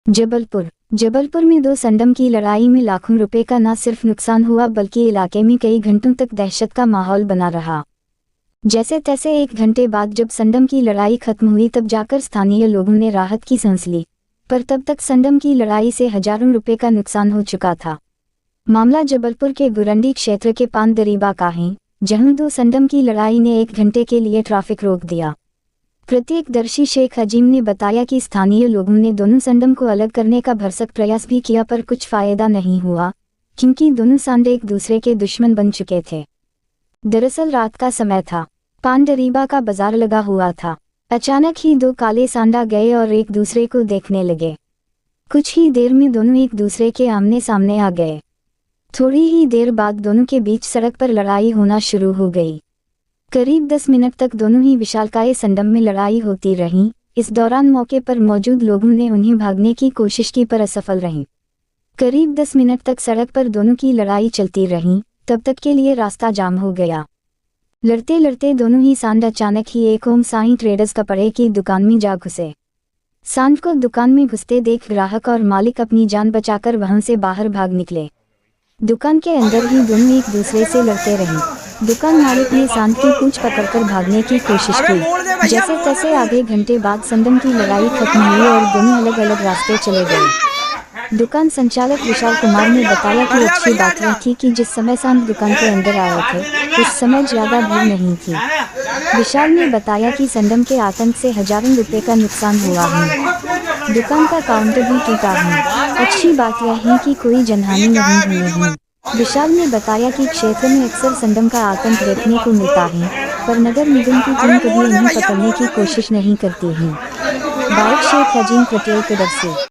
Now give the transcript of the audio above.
जबलपुर में दो संडम की लड़ाई में लाखों रुपए का न सिर्फ नुकसान हुआ बल्कि इलाके में कई घंटों तक दहशत का माहौल बना रहा। जैसे तैसे 1 घंटे बाद जब संडम की लड़ाई खत्म हुई तब जाकर स्थानीय लोगों ने राहत की सांस ली, पर तब तक संडम की लड़ाई से हजारों रुपए का नुकसान हो चुका था। मामला जबलपुर के गुरंडी क्षेत्र के पान दरीबा का है, जहां दो संडम की लड़ाई ने 1 घंटे के लिए ट्रैफिक रोक दिया। प्रत्यक्षदर्शी शेख अजीम ने बताया कि स्थानीय लोगों ने दोनों संडम को अलग करने का भरसक प्रयास भी किया पर कुछ फायदा नहीं हुआ, क्योंकि दोनों सांड एक दूसरे के दुश्मन बन चुके थे। दरअसल रात का समय था, पान दरीबा का बाजार लगा हुआ था। अचानक ही दो काले सांड आ गए और एक दूसरे को देखने लगे। कुछ ही देर में दोनों एक दूसरे के आमने सामने आ गए। थोड़ी ही देर बाद दोनों के बीच सड़क पर लड़ाई होना शुरू हो गई। करीब 10 मिनट तक दोनों ही विशालकाय संडम में लड़ाई होती रही। इस दौरान मौके पर मौजूद लोगों ने उन्हें भागने की कोशिश की पर असफल रहीं। करीब 10 मिनट तक सड़क पर दोनों की लड़ाई चलती रही, तब तक के लिए रास्ता जाम हो गया। लड़ते लड़ते दोनों ही सांड अचानक ही एक ओम साईं ट्रेडर्स कपड़े की दुकान में जा घुसे। सांड को दुकान में घुसते देख ग्राहक और मालिक अपनी जान बचाकर वहां से बाहर भाग निकले। दुकान के अंदर ही दोनों एक दूसरे से लड़ते रहे। दुकान मालिक ने सांड की पूंछ पकड़कर भागने की कोशिश की। जैसे तैसे आधे घंटे बाद संडम की लड़ाई खत्म हुई और दोनों अलग अलग रास्ते चले गए। दुकान संचालक विशाल कुमार ने बताया कि अच्छी बात यह थी कि जिस समय सांड दुकान के अंदर आए थे उस समय ज्यादा भीड़ नहीं थी। विशाल ने बताया कि संडम के आतंक से हजारों रुपए का नुकसान हुआ है। दुकान का काउंटर भी टूटा है। अच्छी बात यह है कि कोई जनहानि नहीं हुई है। विशाल ने बताया कि क्षेत्र में अक्सर संडम का आतंक देखने को मिलता है, पर नगर निगम की टीम कभी इन्हें पकड़ने की कोशिश नहीं करती है। बाइक शेख अजीम पटेल कदर से।